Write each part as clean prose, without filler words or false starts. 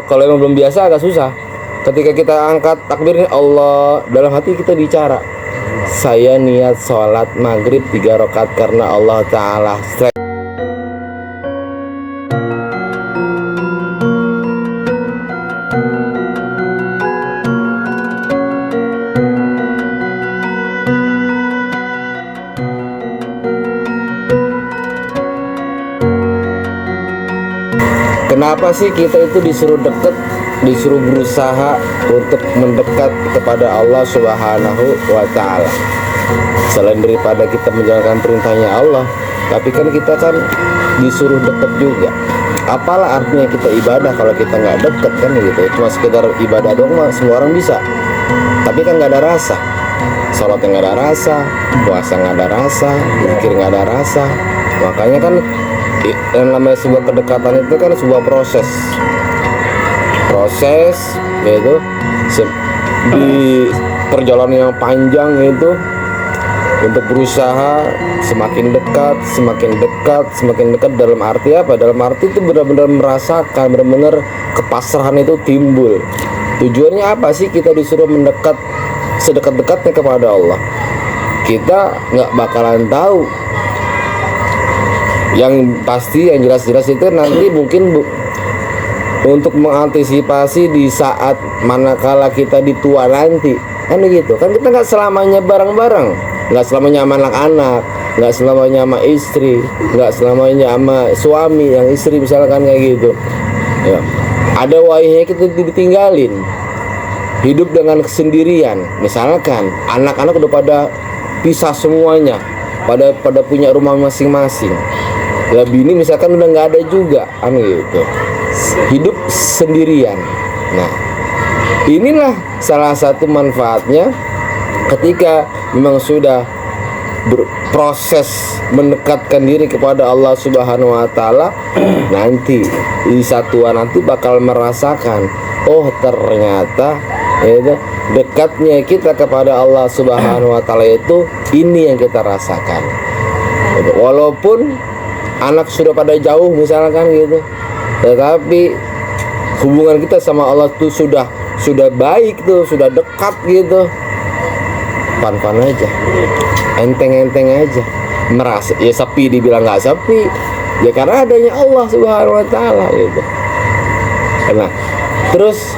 kalau emang belum biasa agak susah. Ketika kita angkat takbirnya Allah, dalam hati kita bicara, saya niat sholat maghrib 3 rakaat karena Allah Ta'ala. Kenapa sih kita itu disuruh deket, disuruh berusaha untuk mendekat kepada Allah Subhanahu wa Ta'ala? Selain daripada kita menjalankan perintahnya Allah, tapi kan kita kan disuruh deket juga. Apalah artinya kita ibadah kalau kita nggak deket kan gitu? Cuma sekedar ibadah doang, semua orang bisa. Tapi kan nggak ada rasa. Salatnya nggak ada rasa, puasa nggak ada rasa, zikir nggak ada rasa. Makanya kan yang namanya sebuah kedekatan itu kan sebuah proses yaitu di perjalanan yang panjang itu untuk berusaha semakin dekat dalam arti apa? Dalam arti itu benar-benar merasakan, benar-benar kepasrahan itu timbul. Tujuannya apa sih kita disuruh mendekat sedekat-dekatnya kepada Allah? Kita nggak bakalan tahu. Yang pasti, yang jelas-jelas itu nanti mungkin untuk mengantisipasi di saat manakala kita ditua nanti, kan begitu. Kan kita nggak selamanya bareng-bareng, nggak selamanya sama anak-anak, nggak selamanya sama istri, nggak selamanya sama suami yang istri misalkan kayak gitu. Ya. Ada wayahnya kita ditinggalin, hidup dengan kesendirian. Misalkan anak-anak udah pada pisah semuanya, pada punya rumah masing-masing. Ya bini misalkan udah nggak ada juga, gitu. Hidup sendirian. Nah, inilah salah satu manfaatnya ketika memang sudah berproses mendekatkan diri kepada Allah Subhanahu wa Ta'ala. Nanti di satuan nanti bakal merasakan, oh ternyata itu dekatnya kita kepada Allah Subhanahu wa Ta'ala itu ini yang kita rasakan. Walaupun anak sudah pada jauh misalkan gitu, tetapi hubungan kita sama Allah tuh sudah baik tuh, sudah dekat gitu. Pan-pan aja, enteng-enteng aja, merasa ya sepi, dibilang nggak sepi ya karena adanya Allah Subhanahu wa Ta'ala gitu. Nah, terus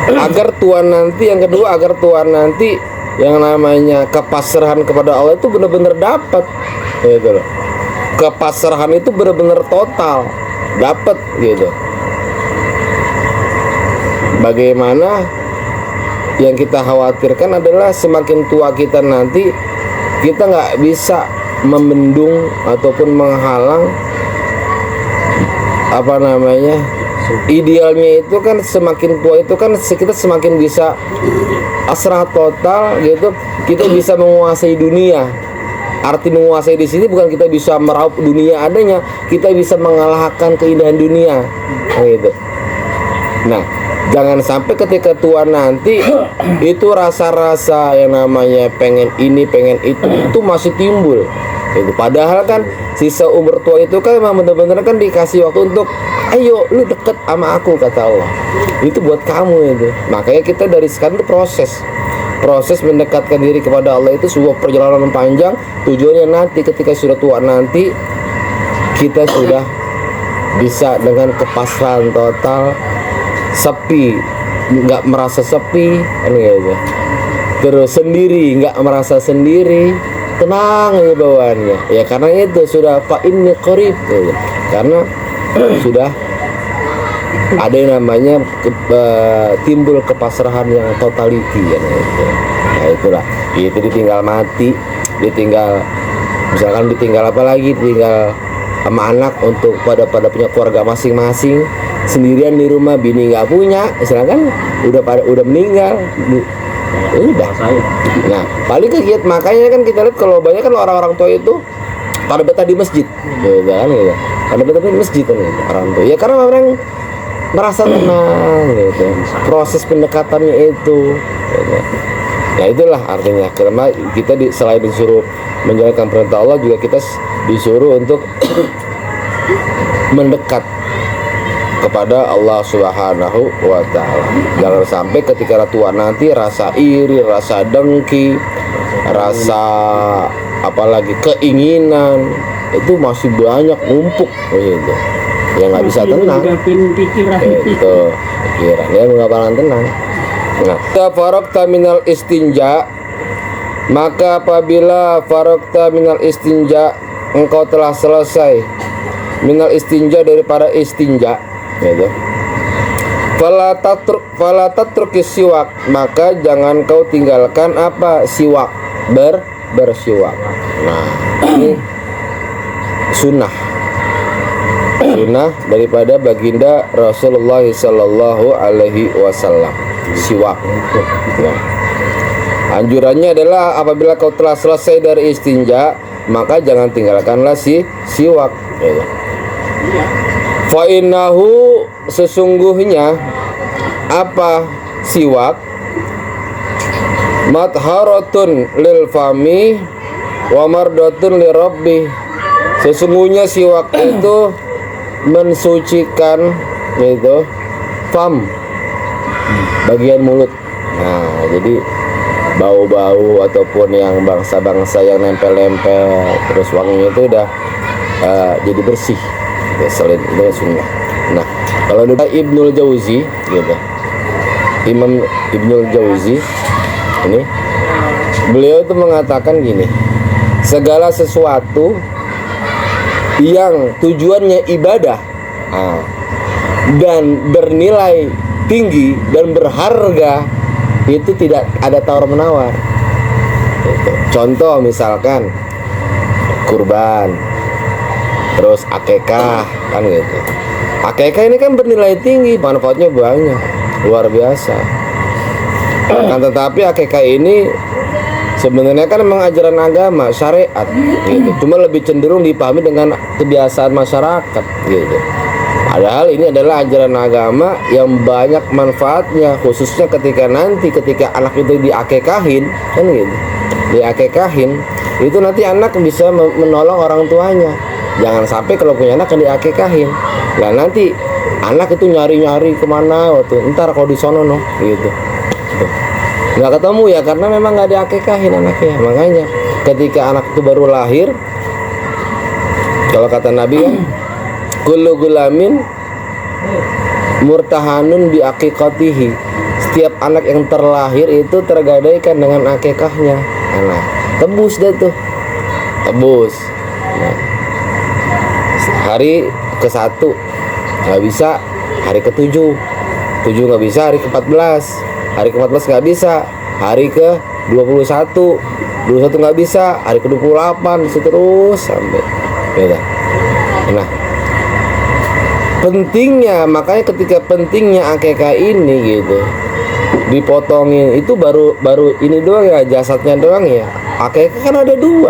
agar Tuhan nanti, yang kedua, agar Tuhan nanti yang namanya kepasrahan kepada Allah itu benar-benar dapat gitu loh. Kepasrahan itu benar-benar total dapat gitu. Bagaimana yang kita khawatirkan adalah semakin tua kita nanti, kita nggak bisa membendung ataupun menghalang apa namanya, idealnya itu kan semakin tua itu kan kita semakin bisa asrah total gitu, kita bisa menguasai dunia. Arti menguasai di sini bukan kita bisa meraup dunia adanya, kita bisa mengalahkan keindahan dunia, gitu. Nah, jangan sampai ketika tua nanti itu rasa-rasa yang namanya pengen ini, pengen itu masih timbul. Gitu. Padahal kan sisa umur tua itu kan memang benar-benar kan dikasih waktu untuk ayo lu deket sama aku, kata Allah. Itu buat kamu itu. Makanya kita dari sekarang itu proses mendekatkan diri kepada Allah itu sebuah perjalanan panjang. Tujuannya nanti ketika sudah tua nanti kita sudah bisa dengan kepasrahan total, sepi, nggak merasa sepi, gitu. Terus sendiri, nggak merasa sendiri, tenang aja bawaannya. Ya karena itu sudah fa inni qarib, gitu. Karena sudah ada yang namanya timbul kepasrahan yang totality ya, gitu. Nah itulah, itu ditinggal mati, ditinggal misalkan ditinggal apa lagi, ditinggal sama anak untuk pada punya keluarga masing-masing, sendirian di rumah, bini nggak punya, misalkan udah meninggal, udah. Nah paling kegiatan, makanya kan kita lihat kalau banyak kan orang-orang tua itu pada betah di masjid, gitu kan, gitu. Pada betah di masjid kan, gitu. Orang tua ya karena orang merasa tenang gitu, proses pendekatannya itu gitu. Ya itulah artinya karena kita selain disuruh menjalankan perintah Allah, juga kita disuruh untuk mendekat kepada Allah Subhanahu wa Ta'ala. Jangan sampai ketika tua nanti rasa iri, rasa dengki, rasa apalagi keinginan itu masih banyak numpuk gitu. Ya nggak bisa tenang. Itu pikiran ya nggak bakalan tenang. Nah, faraqta minal istinja, maka apabila faraqta minal istinja, engkau telah selesai minal istinja daripada istinja gitu. Fala tatruk siwak, maka jangan kau tinggalkan apa? Siwak, bersiwak. Nah, ini sunnah daripada baginda Rasulullah sallallahu alaihi wasallam, siwak. Nah, anjurannya adalah apabila kau telah selesai dari istinja, maka jangan tinggalkanlah siwak gitu. Fa innahu, sesungguhnya apa siwak, matharatun lil fami wa mardatun li rabbi, sesungguhnya siwak itu mensucikan itu fam, bagian mulut. Nah, jadi bau-bau ataupun yang bangsa-bangsa yang nempel-nempel terus wanginya itu udah jadi bersih. Selain itu sunnah. Nah, kalau dari Ibnul Jauzi gitu, Imam Ibnul Jauzi ini, beliau itu mengatakan gini, segala sesuatu yang tujuannya ibadah dan bernilai tinggi dan berharga itu tidak ada tawar menawar gitu. Contoh misalkan kurban, terus akekah kan gitu. Akekah ini kan bernilai tinggi, manfaatnya banyak, luar biasa. Kan tetapi akekah ini sebenarnya kan memang ajaran agama, syariat gitu. Cuma lebih cenderung dipahami dengan kebiasaan masyarakat gitu. Padahal ini adalah ajaran agama yang banyak manfaatnya, khususnya ketika anak itu diakekahin kan gitu. Diakekahin itu nanti anak bisa menolong orang tuanya. Jangan sampai kalau punya anak yang diakekahin, lah nanti anak itu nyari-nyari kemana waktu ntar kalau di sono gitu. Nggak ketemu ya karena memang nggak diakekahin anaknya. Makanya ketika anak itu baru lahir, kalau kata Nabi kan, kullu gulamin murtahanun bi aqiqatihi, setiap anak yang terlahir itu tergadaikan dengan akikahnya. Nah, tebus dah tuh, tebus. Nah, hari ke-1 nggak bisa, hari ke-7 nggak bisa, hari ke-14 nggak bisa, hari ke-21 nggak bisa, hari ke-28 terus sampai beda. Nah, pentingnya, makanya ketika pentingnya akekah ini gitu dipotongin itu baru ini doang ya, jasadnya doang ya. Akekah kan ada 2.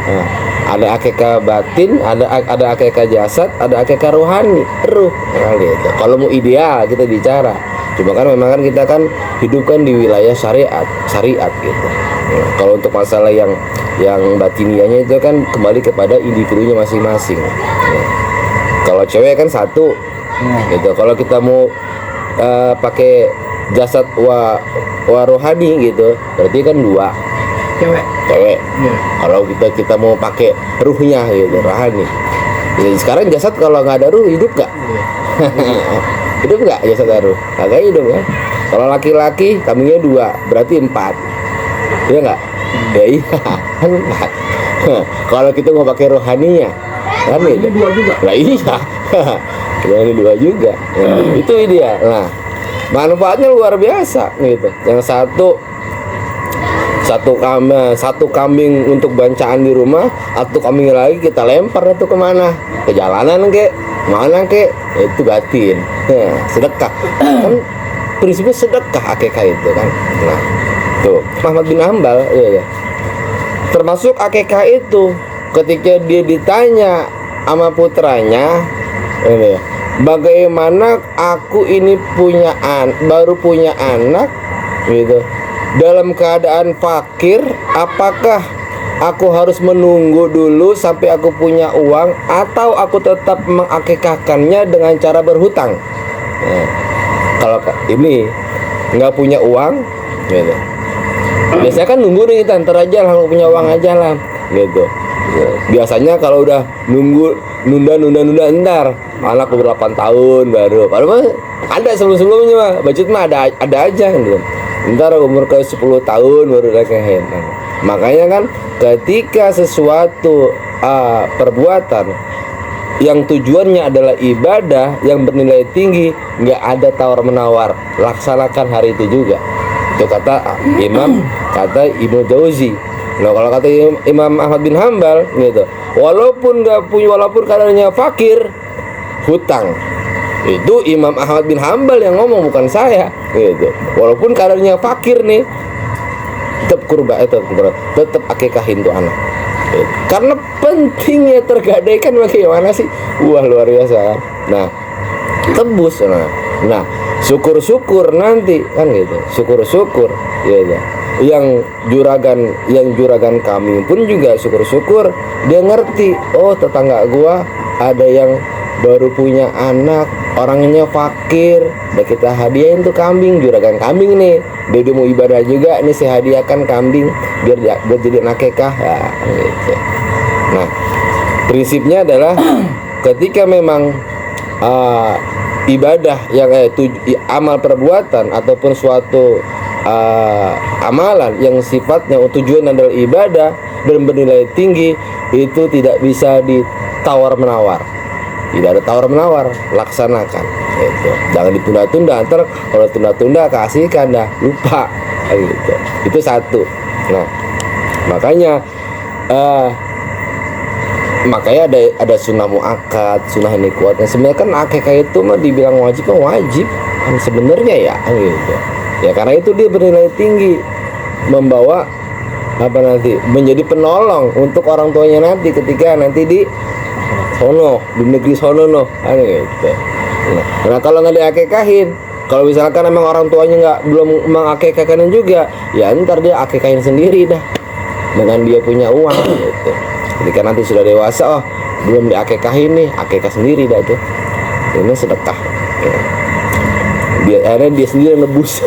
Nah, ada akekah batin, ada akekah jasad, ada akekah rohani, nah, gitu. Kalau mau ideal kita bicara, cuma kan memang kan kita kan hidup kan di wilayah syariat gitu. Nah, kalau untuk masalah yang batinianya itu kan kembali kepada individunya masing-masing. Nah, kalau cewek kan 1 gitu. Kalau kita mau pakai jasad wa rohani gitu, berarti kan 2 cewek. Yeah. Kalau kita mau pakai ruhnya gitu, rohani. Jadi sekarang jasad kalau nggak ada ruh hidup nggak? Hidup nggak jasad ruh? Kagak hidup kan? Kalau laki-laki kambingnya 2, berarti 4. Iya nggak? Ya iya, kan 4. Kalau kita mau pakai rohaninya, kan itu 2 juga. Lah iya, ini 2 juga. Nah, itu ideal. Nah, manfaatnya luar biasa gitu. Yang satu kambing untuk bancaan di rumah, satu kambing lagi kita lempar itu kemana? Ke jalanan mana itu batin. Nah, sedekah kan prinsipnya sedekah akekah itu kan. Nah, tuh Ahmad bin Hanbal ya. Termasuk akekah itu ketika dia ditanya sama putranya ini, bagaimana aku ini baru punya anak gitu dalam keadaan fakir, apakah aku harus menunggu dulu sampai aku punya uang, atau aku tetap mengakikahkannya dengan cara berhutang? Nah, kalau ini nggak punya uang, gitu. Biasanya kan nunggu nih, kita ntar aja lah, punya uang aja lah, gitu. Biasanya kalau udah nunda ntar anak beberapa 8 tahun baru. Padahal ada sebelumnya mah budget mah ada aja gitu. Ntar umur ke 10 tahun baru kayak. Nah, makanya kan ketika sesuatu perbuatan yang tujuannya adalah ibadah yang bernilai tinggi, nggak ada tawar menawar, laksanakan hari itu juga. Itu kata Ibnu Jauzi. Nah, kalau kata Imam Ahmad bin Hambal gitu, walaupun kadarnya fakir, hutang. Itu Imam Ahmad bin Hambal yang ngomong, bukan saya gitu. Walaupun kadarnya fakir nih, tetap akikahin tuh anak gitu. Karena pentingnya tergadaikan bagaimana sih? Wah, luar biasa kan. Nah, tebus. Nah, syukur-syukur nanti kan gitu. Syukur-syukur gitu. Yang juragan kami pun juga syukur-syukur dia ngerti, oh tetangga gua ada yang baru punya anak, orangnya fakir, udah kita hadiahin tuh kambing, juragan kambing nih, dia mau ibadah juga nih, saya hadiahkan kambing biar jadi akikah ya, gitu. Nah, prinsipnya adalah ketika memang ibadah yang amal perbuatan ataupun suatu amalan yang sifatnya tujuan adalah ibadah dan bernilai tinggi, itu tidak bisa ditawar menawar. Tidak ada tawar menawar, laksanakan gitu. Jangan ditunda-tunda, ntar kalau tunda-tunda kasihkan dah lupa gitu. Itu satu. Nah, makanya ada sunnah muakkad, sunnah nikmat. Nah, sebenarnya kan akikah itu mah dibilang wajib kan sebenarnya ya gitu. Ya karena itu dia bernilai tinggi, membawa menjadi penolong untuk orang tuanya nanti ketika nanti di negeri sono gitu. Nah, kalau nggak diakikahin, kalau misalkan emang orang tuanya belum mengakikahkan juga, ya ntar dia akikahin sendiri dah dengan dia punya uang gitu. Ketika nanti sudah dewasa, belum diakikahin nih, akikah sendiri dah tuh. Ini sedekah. Akhirnya dia sendiri yang nebus.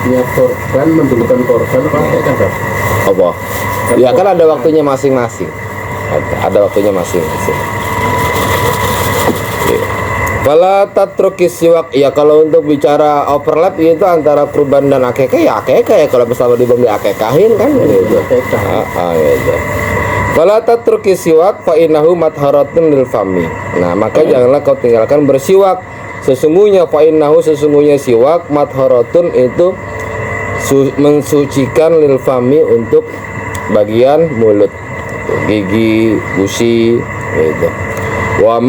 Punya korban, mendirikan korban apa? Ya kan ada waktunya masing-masing. Ada waktunya masing-masing. Fala tatrukis siwak. Ya kalau untuk bicara overlap itu antara kurban dan akikah ya kalau bersama belum diakikahin kan gitu. Gitu. Fala tatrukis siwak fa innahu matharatun lil fami. Nah, maka janganlah kau tinggalkan bersiwak. Sesungguhnya siwak matharatun itu mensucikan lil fami untuk bagian mulut, gigi, gusi gitu. Wa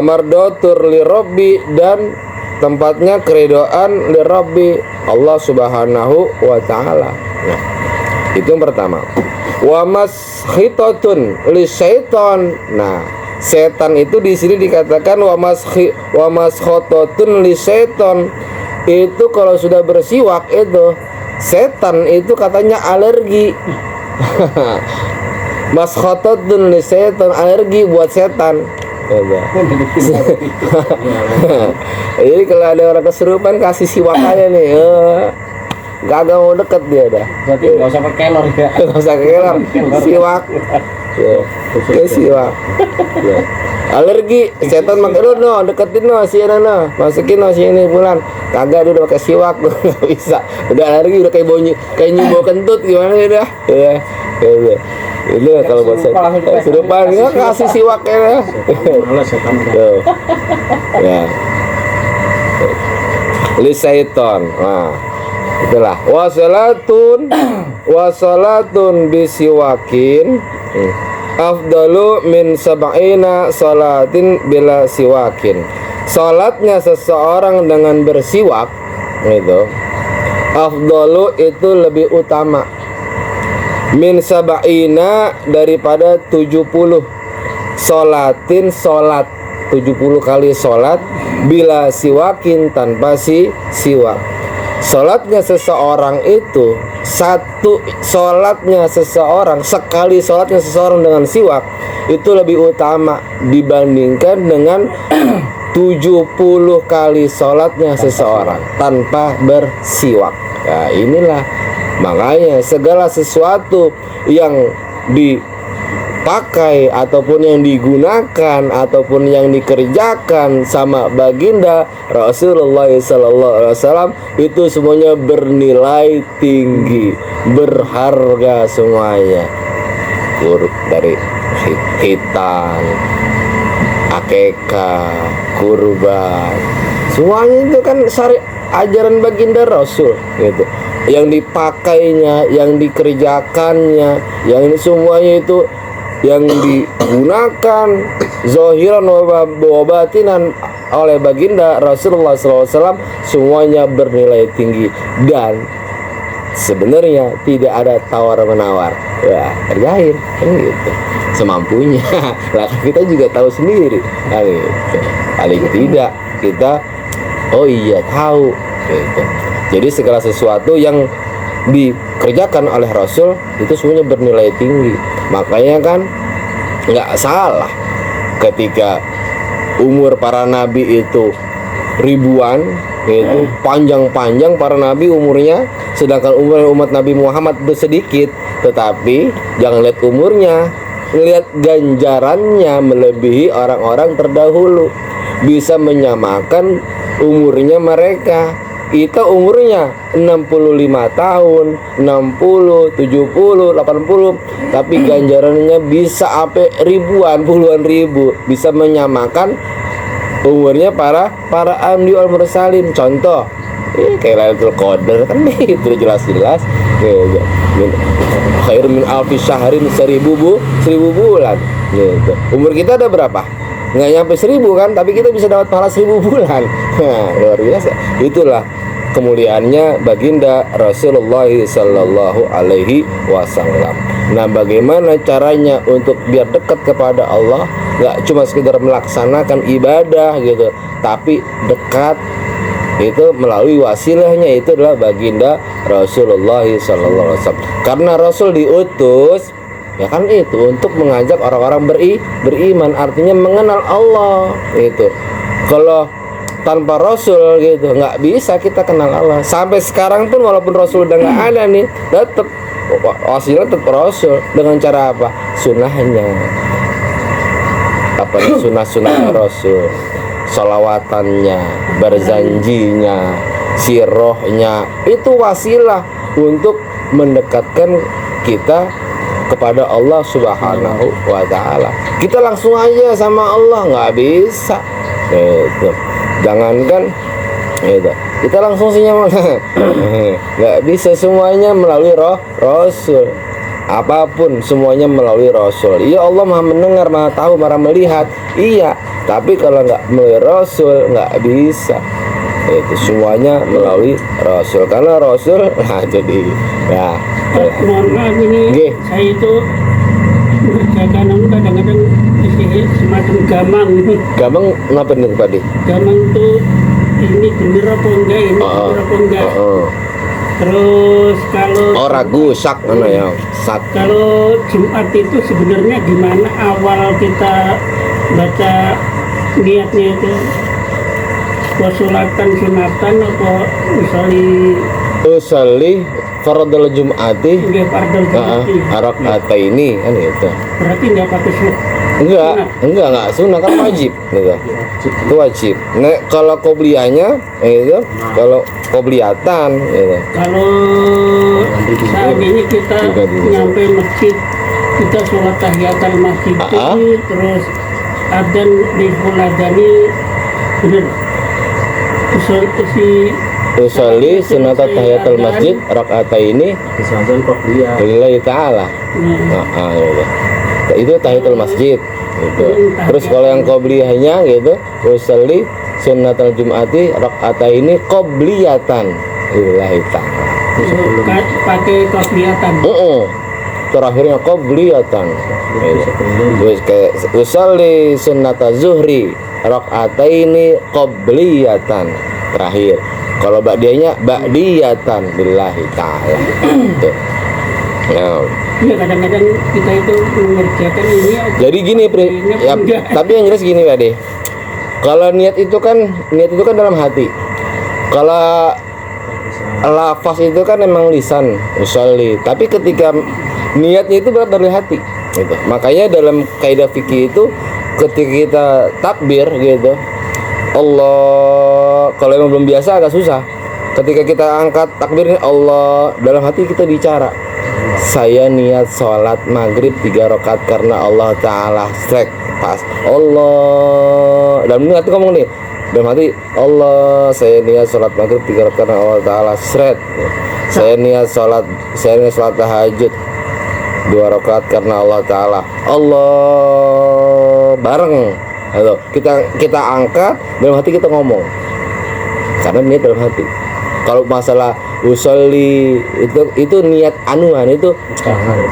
mardatur li rabbi, dan tempatnya keridhaan li rabbi, Allah Subhanahu wa taala. Nah, itu yang pertama. Wa maskhitatun li syaitan. Nah, setan itu di sini dikatakan wa maskhatatun li syaitan. Itu kalau sudah bersiwak itu setan itu katanya alergi. Maskhatatun li syaitan, alergi buat setan. Jadi kalau ada orang kesurupan kasih siwak aja nih, gak mau deket dia dah. Berarti nggak usah pakai kelor ya? Nggak usah kelor, siwak. Siwak. Alergi, setan makan deketin masukin sini bulan. Kagak, dia udah pakai siwak, nggak bisa. Udah alergi, udah kayak bau kentut gimana ya dah. Ya. Itu kalau buat serupan ya kasih siwak ya. Tuh. Ya. Lisaiton. Nah, itulah wasalatun bisiwakin afdalu min sab'ina salatin bila siwakin. Salatnya seseorang dengan bersiwak itu afdalu, itu lebih utama, min sab'ina, daripada 70 salatin, salat 70 kali salat bila siwakin, tanpa siwak. Sholatnya seseorang itu sekali sholatnya seseorang dengan siwak itu lebih utama dibandingkan dengan 70 kali sholatnya seseorang tanpa bersiwak. Nah, inilah makanya segala sesuatu yang dipakai ataupun yang digunakan ataupun yang dikerjakan sama baginda Rasulullah SAW itu semuanya bernilai tinggi, berharga semuanya. Dari hitan, akekah, kurban, semuanya itu kan ajaran baginda Rasul gitu. Yang dipakainya, yang dikerjakannya, yang ini semuanya itu yang digunakan zahiran wa batinan oleh baginda Rasulullah SAW semuanya bernilai tinggi dan sebenarnya tidak ada tawar menawar. Wah, kerjain kan gitu semampunya. Lah kita juga tahu sendiri kan gitu. Paling tidak kita oh iya tahu gitu. Jadi segala sesuatu yang dikerjakan oleh Rasul itu semuanya bernilai tinggi. Makanya kan nggak salah ketika umur para nabi itu ribuan, yaitu panjang-panjang para nabi umurnya, sedangkan umur umat Nabi Muhammad itu sedikit. Tetapi jangan lihat umurnya, lihat ganjarannya melebihi orang-orang terdahulu, bisa menyamakan umurnya mereka. Kita umurnya 65 tahun, 60, 70, 80, tapi ganjarannya bisa sampai ribuan, puluhan ribu, bisa menyamakan umurnya para anbiya wal mursalin. Contoh, kayak Lailatul Qadar kan itu jelas-jelas. Khairun min alfi syahrin, 1000 bulan. Gitu. Umur kita ada berapa? Nggak nyampe 1000 kan, tapi kita bisa dapat pahala 1000 bulan. Nah, luar biasa. Itulah kemuliaannya baginda Rasulullah Sallallahu Alaihi Wasallam. Nah, bagaimana caranya untuk biar dekat kepada Allah? Nggak cuma sekedar melaksanakan ibadah gitu, tapi dekat itu melalui wasilahnya, itu adalah baginda Rasulullah Sallallahu Alaihi Wasallam. Karena Rasul diutus ya kan itu untuk mengajak orang-orang beriman, artinya mengenal Allah itu. Kalau tanpa Rasul gitu nggak bisa kita kenal Allah. Sampai sekarang pun walaupun Rasul udah nggak ada nih, tetap wasilnya tetap Rasul. Dengan cara apa? Sunnahnya, apa sunnah Rasul, solawatannya, berzanjinya, sirohnya, itu wasilah untuk mendekatkan kita kepada Allah Subhanahu wa Ta'ala. Kita langsung aja sama Allah nggak bisa gitu. Jangankan gitu, kita langsung senyum nggak bisa, semuanya melalui Rasul. Apapun semuanya melalui Rasul. Iya, Allah maha mendengar, maha tahu, maha melihat. Iya, tapi kalau nggak melalui Rasul nggak bisa. Itu semuanya melalui Rasul. Karena Rasul jadi ya. Mohon maaf ini, saya itu mengerjakan kadang-kadang semacam gamang. Gamang ngapa nih Pak Di? Gamang itu ini bener apa enggak, ini bener apa enggak. Terus kalau ragu sak mana ya? Sak. Kalau Jumat itu sebenarnya gimana awal kita baca niatnya itu? Wasolatan sunatan apa Usalli fardul Jum'ati ini kan gitu. Berarti nggak pakai enggak sunah kan wajib gitu. Itu wajib. Nah, kalau qobliyahnya itu kalau qobliyatan gitu. Kalau seandainya kita nyampe masjid, kita sholat tahiyatul masjid terus adzan di fuladani bener. Usolli sunat tahiyatul masjid raka'ataini Misalkan qobliyah lillahi ta'ala. Gitu. Itu tahiyatul masjid gitu. Terus kalau yang qobliyahnya gitu, usolli sunnatul jum'ati raka'ataini qobliyatan lillahi ta'ala. Pakai qobliyatan. Terakhirnya qobliyatan. Usolli sunnata zuhri raka'ataini qobliyatan. Terakhir Kalau ba'diyahnya ba'diyatan billahi ta'ala. Gitu. Nah, Ya kadang-kadang kita itu mengerjakan ini. jadi gini, ya, tapi yang jelas gini Pak De. Kalau niat itu kan dalam hati. Kalau lafaz itu kan emang lisan, usolli. Tapi ketika niatnya itu berat dari hati. Gitu. Makanya dalam kaidah fikih itu ketika kita takbir gitu, Allah, kalau emang belum biasa agak susah. Ketika kita angkat takbirnya Allah, dalam hati kita bicara, saya niat sholat maghrib 3 rakaat karena Allah Ta'ala. Strek pas Allah, dalam hati ngomong nih, dalam hati Allah, saya niat sholat maghrib 3 rakaat karena Allah Ta'ala. Sret, saya niat sholat tahajud 2 rakaat karena Allah Ta'ala. Allah, bareng. Halo, kita angkat, dalam hati kita ngomong karena niat dalam hati. Kalau masalah usolli itu niat anuan, itu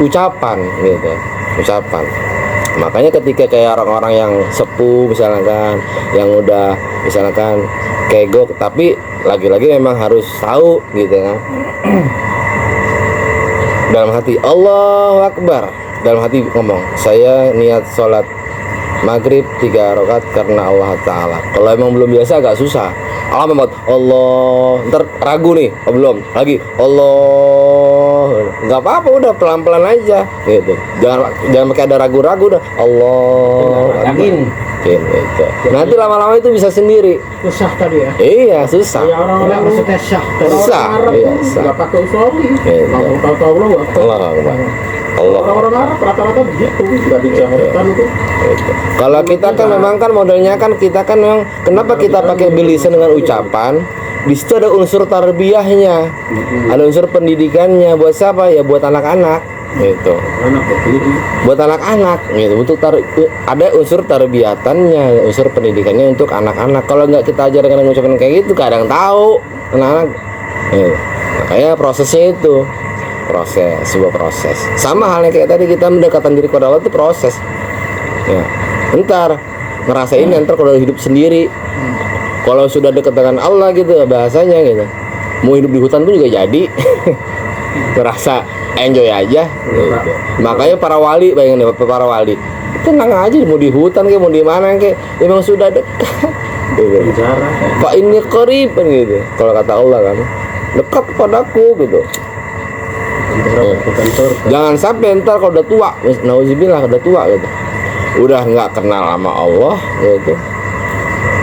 ucapan gitu, ucapan. Makanya ketika kayak orang-orang yang sepuh misalkan, yang udah misalkan kegok, tapi lagi-lagi memang harus tahu gitu kan. Dalam hati Allahu Akbar, dalam hati ngomong, saya niat sholat maghrib 3 rakaat karena Allah Ta'ala. Kalau emang belum biasa agak susah. Allah, ntar ragu nih, oh, belum lagi Allah, nggak apa-apa, udah pelan-pelan aja gitu. Jangan pakai ada ragu-ragu, udah Allah Yakin. gitu. Nanti lama-lama itu bisa sendiri. Susah tadi ya. Iya, susah. Ya orang-orang Maksudnya syah. Susah, iya, susah. nggak pakai usolli, Iya. langsung tahu-tahu lo nggak. Allah Akbar. Allah. Orang-orang Arab rata-rata begitu, nggak dijaharkan itu. Gitu. Kalau kita kan memang kan modelnya kan kita kan memang kenapa kita pakai bilisan dengan ucapan? Di situ ada unsur tarbiyahnya, ada unsur pendidikannya. Buat siapa ya? Buat anak-anak, gitu. Anak berdiri. Buat anak-anak, gitu. Untuk ada unsur tarbiyatannya, unsur pendidikannya untuk anak-anak. Kalau nggak kita ajarkan dengan ucapan kayak gitu, kadang tahu anak-anak. Gitu. Makanya prosesnya itu sebuah proses. Sama halnya kayak tadi kita mendekatkan diri kepada Allah itu proses. Ya, ntar ngerasain ntar kalau hidup sendiri, kalau sudah dekat dengan Allah gitu bahasanya gitu, mau hidup di hutan pun juga jadi. Ngerasa enjoy aja gitu. Makanya para wali, bayangin deh, para wali tenang aja, mau di hutan kayak mau di mana kayak memang sudah dekat gitu. Pak ini qarib kan gitu, kalau kata Allah kan dekat kepadaku gitu. Jangan sampai ntar kalau udah tua, nauzubillah, udah tua gitu, udah nggak kenal sama Allah gitu,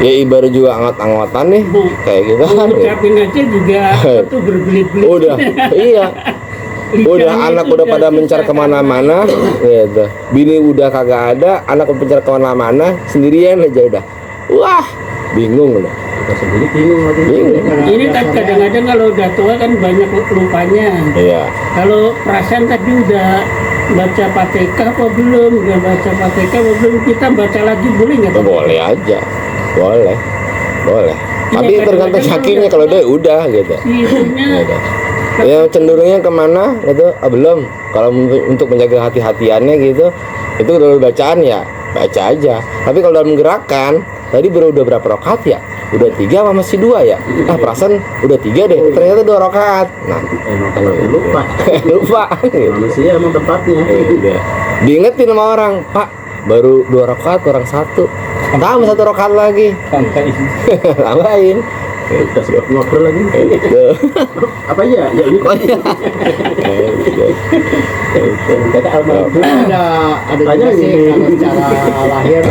ya ibarat juga anggot-anggotan nih kayak gitu kan. Ngucapin aja juga itu berbelit-belit. Udah, iya. Udah anak udah pada mencar kemana-mana gitu. Bini udah kagak ada, anak udah mencar kemana-mana, sendirian aja udah. Wah, bingung udah. Kita sendiri bingung lagi. Bingung. Ini kan kadang-kadang kalau udah tua kan banyak lupanya. Iya. Kalau perasaan tadi udah baca Fatihah apa belum? Udah baca Fatihah apa belum? Kita baca lagi boleh nggak? Boleh aja. Boleh. Boleh. Tapi Iya, tergantung kadang-kadang yakinnya, kalau udah gitu. Itunya Gitu. Ya cenderungnya kemana gitu? Belum. Kalau untuk menjaga hati-hatiannya gitu, itu kalau bacaan ya baca aja. Tapi kalau dalam gerakan tadi udah berapa rakaat ya? Udah 3 apa masih 2 ya? Perasaan udah 3 deh. Ternyata 2 rakaat. Nah, Lupa. lupa. Gitu. Manusia emang tempatnya. Udah. Diingetin sama orang, Pak, baru 2 rakaat kurang 1. Tambah 1 rakaat lagi. Tambahin. Udah sempat ngobrol lagi. Gitu. Apa ya? Ya ini. Oh iya. Kata almarhum. Ada juga Tanya sih ini. kalau secara lahir